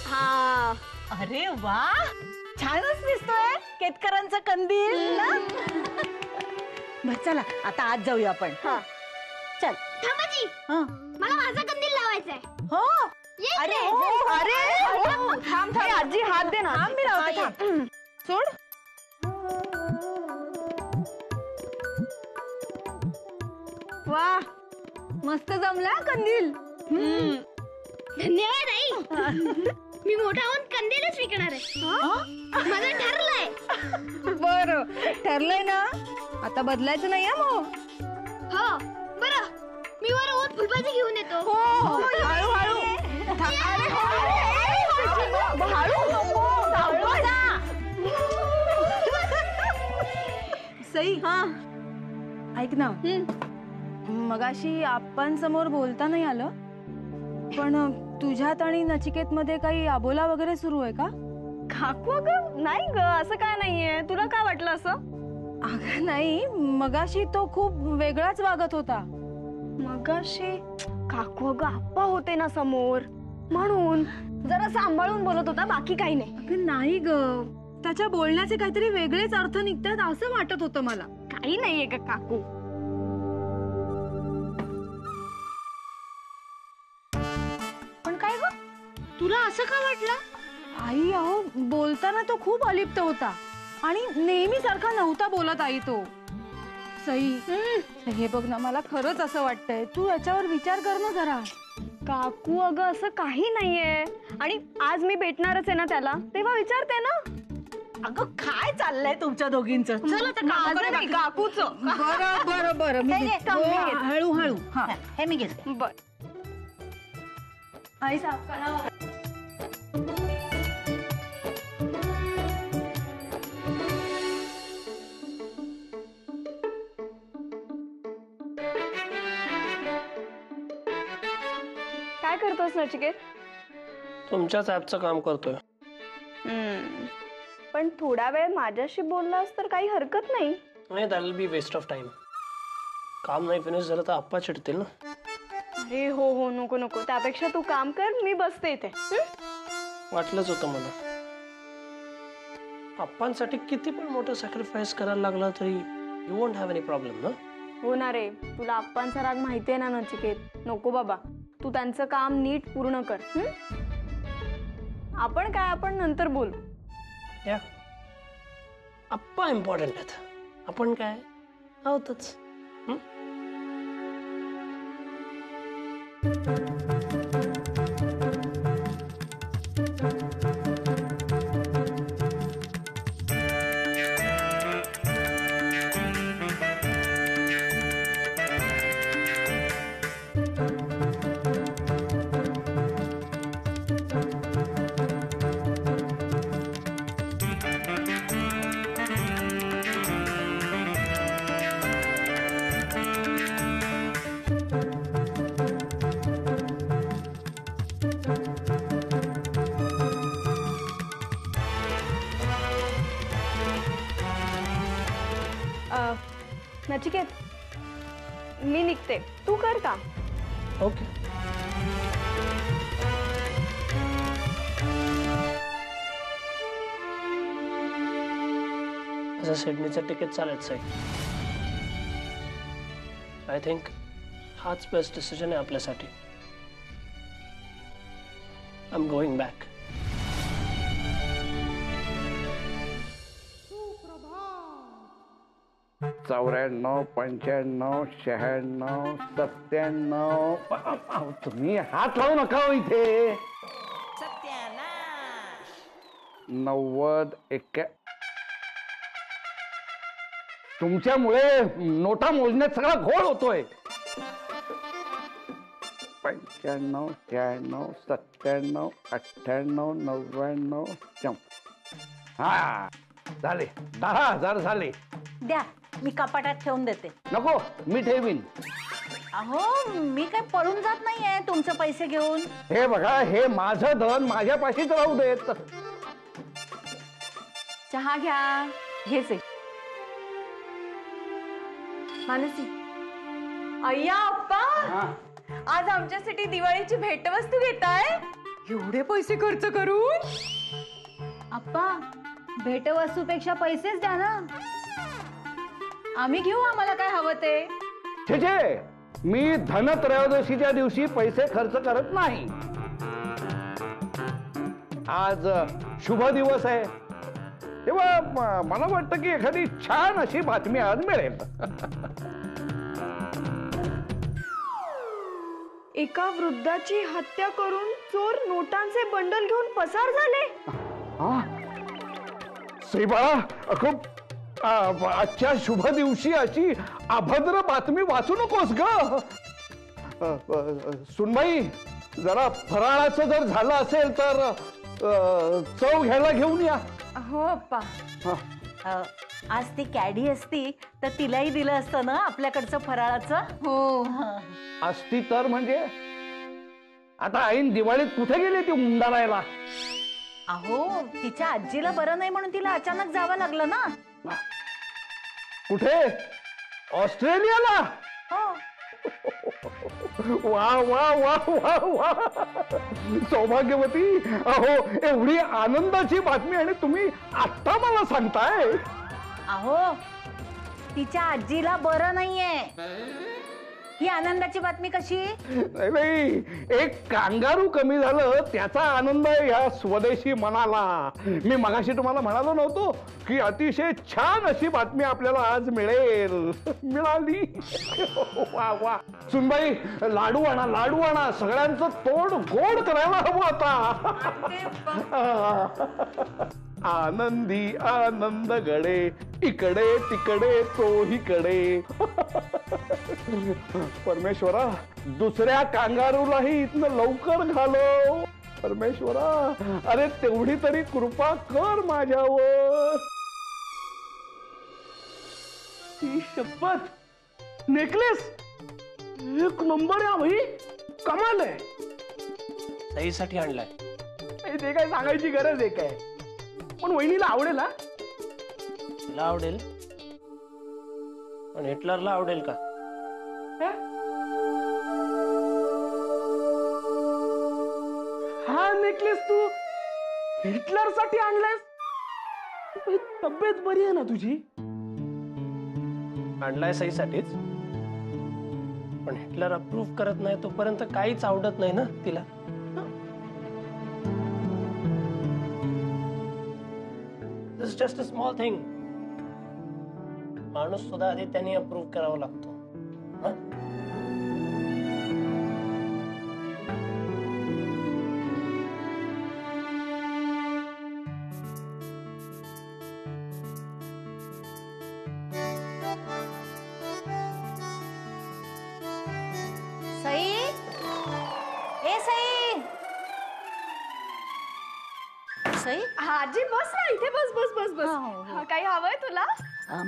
हा, अरे वा, छानच दिसतोय केतकरांचा कंदील ना. बर चला आता आज जाऊया आपण. हा चल. थांबाजी, मला माझा कंदील लावायचा आहे. हो अरे अरे थांब थांब आजी, हात दे ना. मी लावते. सोड. वा, मस्त जमला कंदील. धन्यवाद आई. मी मोठा होऊन कंदीलच विकणार आहे. माझं ठरलंय. बर ठरलंय ना, आता बदलायचं नाही मग. हो बरं, मी वर होऊन फुलभाजी घेऊन येतो. हो हळू हळू. सई, हा ऐक ना, मगाशी आपण समोर बोलता नाही आलं, पण तुझ्यात आणि नचिकेत मध्ये काही आबोला वगैरे सुरू आहे का? काकू अगं नाही ग, असं काय नाहीये. तुला काय वाटलं असं? अगं नाही, मगाशी तो खूप वेगळाच वागत होता. मगाशी काकू अगं आप्पा होते ना समोर, म्हणून जरा सांभाळून बोलत होता, बाकी काही नाही. अगं नाही ग, त्याच्या बोलण्याचे काहीतरी वेगळेच अर्थ निघतात असं वाटत होतं मला. काही नाहीये ग काकू. पण काय ग, तुला असं का वाटलं? आई अहो, बोलताना तो खूप अलिप्त होता आणि नेहमी सारखा नव्हता बोलत आई तो. सई, हे बघ ना, मला खरंच असं वाटतंय, तू याच्यावर विचार कर ना जरा. काकू अगं असं काही नाहीये, आणि आज मी भेटणारच आहे ना त्याला, तेव्हा विचारते ना. अगं काय चाललंय तुमच्या दोघींचं? काकूचं. बरं बरं बरं, हळू हळू. हा हे मी घेते. बर आई साफ करा. काय करतोस नचिकेत? तुमच्याच ऍपचं काम करतोय. पण थोडा वेळ माझ्याशी बोललास तर काही हरकत नाही. नाही, that will be waste of time. काम नाही फिनिश झालं तर आप्पा चिडतील ना. अरे हो हो, नको नको, त्यापेक्षा तू काम कर, मी बसते इथे. वाटलंच होतं मला. आप्पांसाठी किती पण मोठं सॅक्रिफाईस करायला लागला तरी you won't have any problem ना. हो ना रे, तुला आप्पांचा राग माहितीये ना नचिकेत. नको बाबा, तू त्यांचं काम नीट पूर्ण कर. आपण काय, आपण नंतर बोलू. या आप्पा इम्पॉर्टंट आहेत, आपण काय आहोतच. नचिकेत, मी निघते, तू कर काम. ओके. असं सिडनीचं तिकीट चालायचं आहे. आय थिंक हाच बेस्ट डिसिजन आहे आपल्यासाठी. I am going back. 94, 95, 96, 97. तुम्ही हात लावू नका हो इथे. 90, 91. तुमच्यामुळे नोटा मोजण्यात सगळा घोळ होतोय. 95, 96, 97, 98, 99. हा झाले, 10,000 झाले. द्या, मी कपाटात ठेवून देते. नको, मी ठेवीन. अहो, मी काय पळून जात नाहीये तुमचे पैसे घेऊन. हे बघा, हे माझं धन माझ्यापाशीच राहू देत. चहा घ्या. घेसे. मानसी, अय्या अप्पा, आज आमच्यासाठी दिवाळीची भेटवस्तू घेताय? एवढे पैसे खर्च करून? अप्पा, भेटवस्तूपेक्षा पैसेच द्या ना. आम्ही घेऊ, आम्हाला काय हवं ते. छे छे, मी धनत्रयोदशीच्या दिवशी पैसे खर्च करत नाही. आज शुभ दिवस आहे, तेव्हा मला वाटतं की एखादी छान अशी बातमी आज मिळेल. एका वृद्धाची हत्या करून चोर नोटांचे बंडल घेऊन पसार झाले. श्रीबाळा, खूप आजच्या शुभ दिवशी अशी अभद्र बातमी वाचू नकोस ग. सुनबाई, जरा फराळाचं जर झालं असेल तर चव घ्यायला घेऊन या. हो अप्पा. आज ती कॅडी असती तर तिलाही दिलं असतं ना आपल्याकडचं फराळाचं. हो. असती तर म्हणजे आता ऐन दिवाळीत कुठे गेली ती मुंडारायला? अहो, तिच्या आजीला बरं नाही म्हणून तिला अचानक जावं लागलं ना. कुठे? ऑस्ट्रेलियाला? हो. वा वा वा वा वा, सौभाग्यवती. अहो, एवढी आनंदाची बातमी आणि तुम्ही आत्ता मला सांगताय? अहो, तिच्या आजीला बरं नाहीये. ही आनंदाची बातमी कशी? नाही नाही, एक कांगारू कमी झालं त्याचा आनंद ह्या स्वदेशी मनाला. मी मगाशी तुम्हाला म्हणालो नव्हतो की अतिशय छान अशी बातमी आपल्याला आज मिळेल. मिळाली. वा वा. सुनबाई, लाडू आणा, लाडू आणा. सगळ्यांचं तोंड गोड करायला हवं आता. आनंदी आनंद गडे, इकडे तिकडे तोहीकडे. परमेश्वरा, दुसऱ्या कांगारूलाही इथनं लवकर घालव. परमेश्वरा, अरे तेवढी तरी कृपा कर माझ्यावर. ही शपथ, नेकलेस एक नंबर आहे भाई, कमाल आहे. सईसाठी आणलाय. ते काय सांगायची गरज आहे काय? पण वहिनीला आवडेल ना? तिला आवडेल, पण हिटलरला आवडेल का? हा नेकलेस तू हिटलर साठी आणलायस? तब्येत बरी आहे ना तुझी? आणलाय सईसाठीच, पण हिटलर अप्रूव्ह करत नाही तोपर्यंत काहीच आवडत नाही ना तिला. This is just a small thing. माणूस सुद्धा आधी त्यांनी अप्रूव्ह करावा लागतो. सई, ए सई. सई, आजी बस ना इथे, बस बस बस बस. हा, हो, हो. काही हवंय तुला?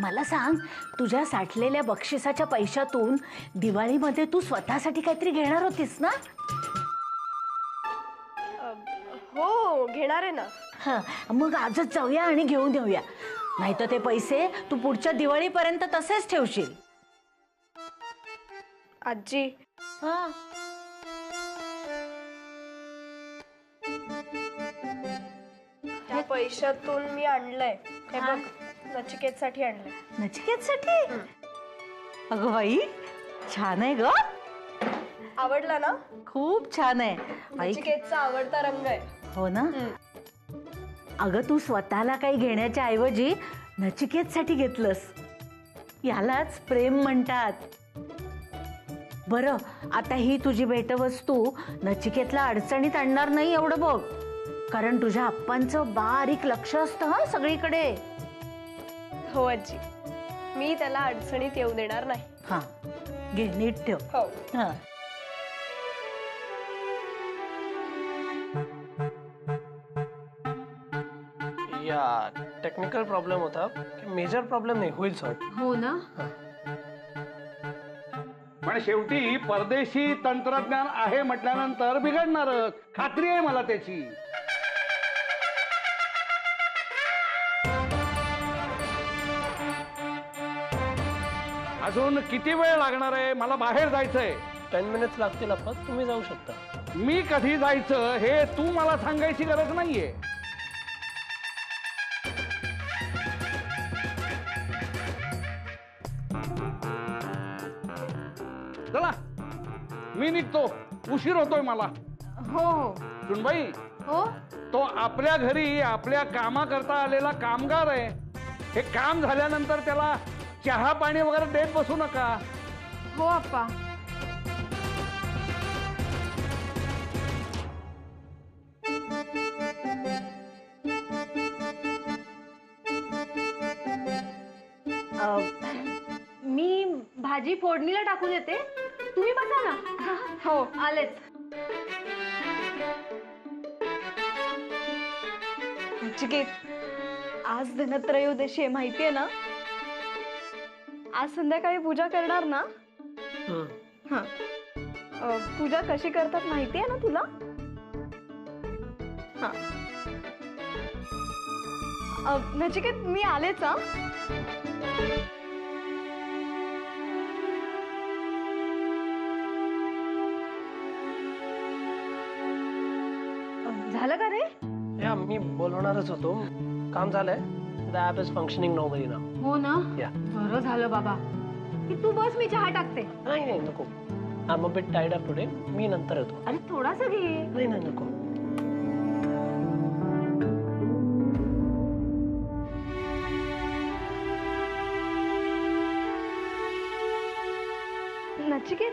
मला सांग, तुझ्या साठलेल्या बक्षिसाच्या पैशातून दिवाळीमध्ये तू स्वतःसाठी काहीतरी घेणार होतीस ना? हो, घेणार आहे ना. मग आजच जाऊया आणि घेऊन येऊया. नाही तर ते पैसे तू पुढच्या दिवाळीपर्यंत तसेच ठेवशील. आजी, त्या पैशातून मी आणलंय. हे बघ, नचिकेतसाठी आणलंय. नचिकेतसाठी? अगं बाई, छान आहे ग. आवडला ना? खूप छान आहे. नचिकेतचा आवडता रंग आहे. हो ना? अगं, तू स्वतःला काही घेण्याच्या ऐवजी नचिकेतसाठी घेतलंस. यालाच प्रेम म्हणतात. बरं, आता ही तुझी भेटवस्तू नचिकेतला अडचणीत आणणार नाही एवढं बघ. कारण तुझ्या आप्पांचं बारीक लक्ष असतं हा सगळीकडे. हो आजी, मी त्याला अडचणीत येऊ देणार नाही. हा, घे, नीट ठेव. हो. हा. या टेक्निकल प्रॉब्लेम होता, मेजर प्रॉब्लेम नाही, होईल सॉर्ट. हो ना? पण शेवटी परदेशी तंत्रज्ञान आहे म्हटल्यानंतर बिघडणारच, खात्री आहे मला त्याची. अजून किती वेळ लागणार आहे? मला बाहेर जायचंय. 10 मिनिट्स लागतील अप्पा, तुम्ही जाऊ शकता. मी कधी जायचं हे तू मला सांगायची गरज नाहीये. चला मी निघतो, उशीर होतोय मला. हो हो सुनबाई, हो. तो आपल्या घरी आपल्या कामाकरता आलेला कामगार आहे. हे काम झाल्यानंतर त्याला चहा पाणी वगैरे देत बसू नका. हो आप्पा. मी भाजी फोडणीला टाकून येते, तुम्ही बसा ना. हो आलेच. नचिकेत, आज धनत्रयोदशी आहे माहितीये ना? आज संध्याकाळी पूजा करणार ना? हा. पूजा कशी करतात माहितीये ना तुला? हा. नचिकेत मी आलेच हा. झालं का रे? या मी बोलवणारच होतो. काम झालंय. The app is functioning normally ना. हो ना. या. बरं झालं बाबा की तू बस, मी चहा टाकते. नाही नाही नको. I am a bit tired up today. मी नंतर येतो. अरे थोडासा घे. नाही नाही नको. नचिकेत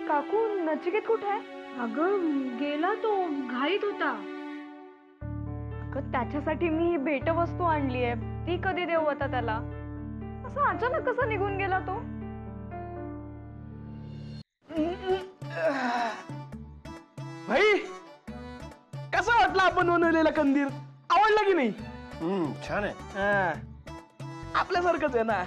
काकू, नचिकेत कुठे आहे? अगं गेला तो, घाईत होता. अगं त्याच्यासाठी मी ही भेटवस्तू आणली आहे, ती कधी देऊ आता त्याला? असं अचानक कसा निघून गेला तो? भाई, कसं वाटलं आपण बनवलेला कंदीर? आवडला की नाही? छान आहे. हा. आपल्यासारखंच आहे ना.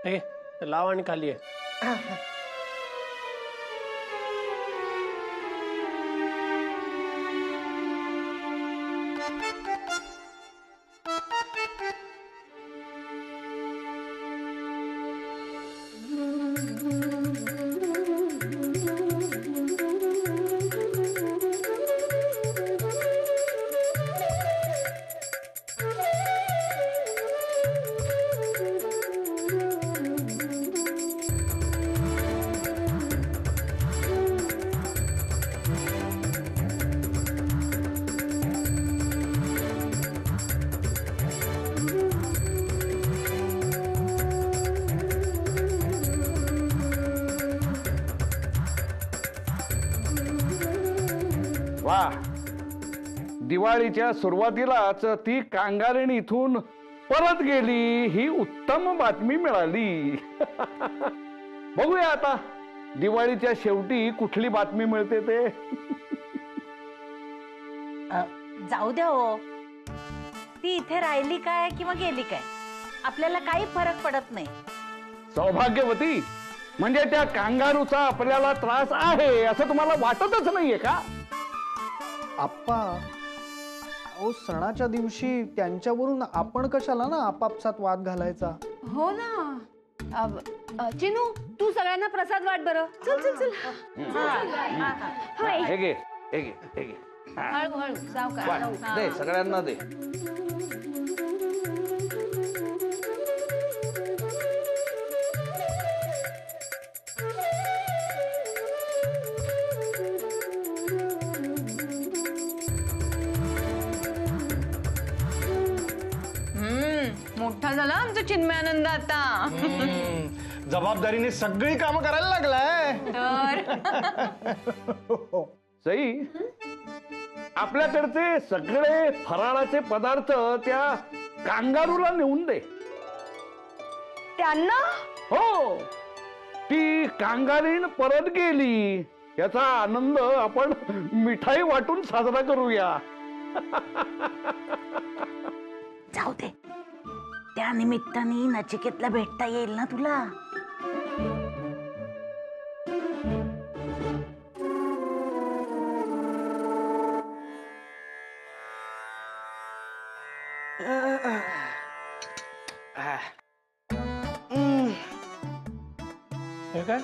हे घे, लाव आणि खाली आहे. वा, दिवाळीच्या सुरुवातीलाच ती कांगारीण इथून परत गेली, ही उत्तम बातमी मिळाली. बघूया आता दिवाळीच्या शेवटी कुठली बातमी मिळते ते. जाऊ द्या हो, ती इथे राहिली काय किंवा गेली काय, आपल्याला काही फरक पडत नाही. सौभाग्यवती, म्हणजे त्या कांगारूचा आपल्याला त्रास आहे असं तुम्हाला वाटतच नाहीये का? आप्पा, अहो सणाच्या दिवशी त्यांच्यावरून आपण कशाला ना आपापसात वाद घालायचा? हो ना. चिनू, तू सगळ्यांना प्रसाद वाट बरं. चल चल चल. हे घे, हे घे, हे घे. हळू हळू सावकाश. वाट, दे सगळ्यांना दे. मोठा झाला आमचा चिन्मयानंद आता. जबाबदारीने सगळी कामं करायला लागलाय. सई, आपल्याकडचे सगळे फराळाचे पदार्थ त्या कांगारूला नेऊन दे. त्यांना? हो, ती कांगारीण परत गेली याचा आनंद आपण मिठाई वाटून साजरा करूया. जाऊ दे, त्या निमित्ताने नचिकेतला भेटता येईल ना तुला. हे काय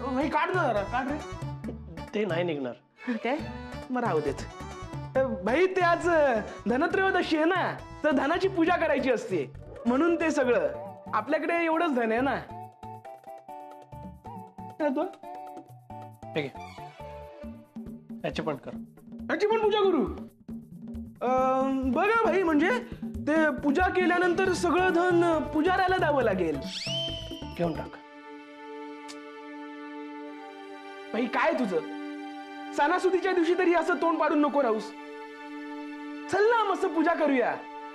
भाई काढ ना जरा, काढ रे. ते नाही निघणार. काय मग राहू देत. भाई ते आज धनत्रयोदशी आहे ना, तर धनाची पूजा करायची असते म्हणून ते सगळं. आपल्याकडे एवढंच धन आहे ना. काय तो? ठीक आहे, याची पण कर. याची पण पूजा करू. बघा भाई, म्हणजे ते पूजा केल्यानंतर सगळं धन पुजाऱ्याला द्यावं लागेल. घेऊन टाक. भाई काय तुझं, सणासुदीच्या दिवशी तरी असं तोंड पाडून नको राहूस. चल ना मस्त पूजा करूया.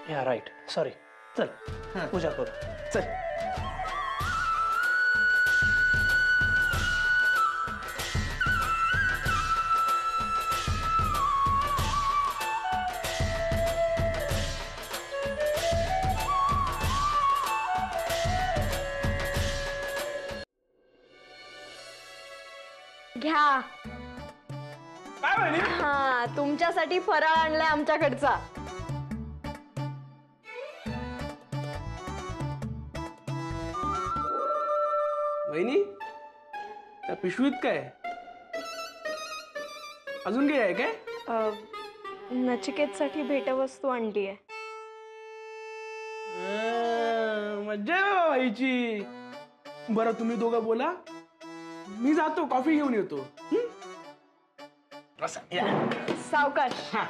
या राईट, सॉरी. चल पूजा करू. चल. घ्या. काय म्हणे? हा, तुमच्यासाठी फराळ आणलाय आमच्याकडचा. वहिनी, त्या पिशवीत काय अजून काय आहे काय? नचिकेतसाठी भेटवस्तू आणली आहे. मज्जा आहे बाबा व्हायची. बरं तुम्ही दोघं बोला, मी जातो कॉफी घेऊन येतो. बसा, या. सावकाश. हा.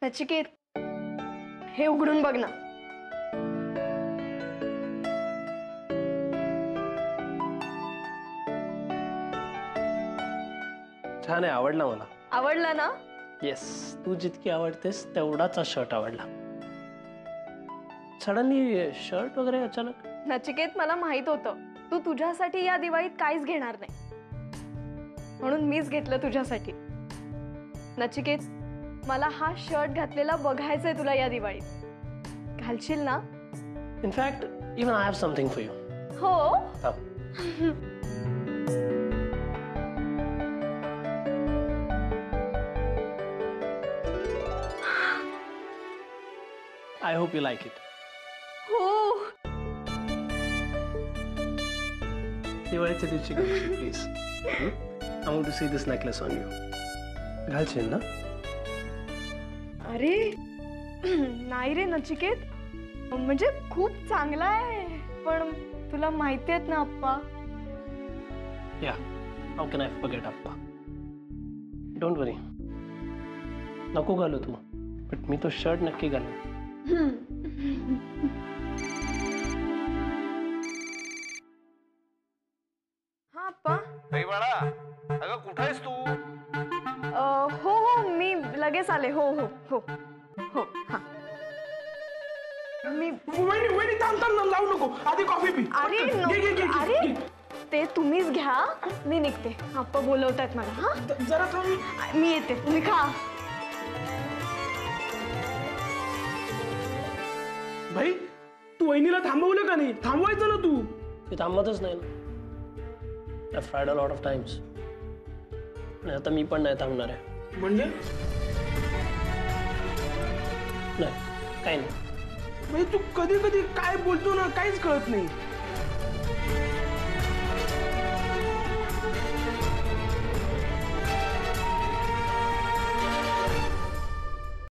नचिकेत, हे उघडून बघ ना. छान आहे, आवडला मला. आवडला ना? येस, तू जितकी आवडतेस तेवढाच शर्ट आवडला. सडनली शर्ट वगैरे अचानक? नचिकेत, मला माहित होतं तू तुझ्यासाठी या दिवाळीत काहीच घेणार नाही, म्हणून मीच घेतलं तुझ्यासाठी. नचिकेत, मला हा शर्ट घातलेला बघायचंय तुला या दिवाळीत. घालशील ना? In fact even I have something for you. हो. I hope you like it. हो. दिवाळीच्या दिवशी please. I want to see this necklace on you. घालशील ना? अरे नाही रे नचिकेत, म्हणजे खूप चांगला आहे, पण तुला माहिती आहेत ना आप्पा. Yeah, how can I forget आप्पा. डोंट वरी, नको घालू तू, बट मी तो शर्ट नक्की घालू. हा आप्पा. बाळा, अगं कुठे आहेस तू? हो हो, मी लगेच आले. हो हो हो हो. हा, मी. वहिनी थांब थांब थांब, जाऊ नको, आधी कॉफी पी. अरे घे, घे, घे, अरे घे. ते तुम्हीच घ्या, मी निघते. आप्पा बोलवतायत मला. हा, जरा थांब. मी येते, तुम्ही खा. भाई, तू वहिनीला थांबवलं का नाही? थांबवायचं ना तू. ते थांबतच नाही ना. I tried a lot of times. आणि आता मी पण नाही थांबणार आहे. म्हणजे नाही, काही नाही. भाई, तू कधी कधी काय बोलतो ना, काहीच कळत नाही.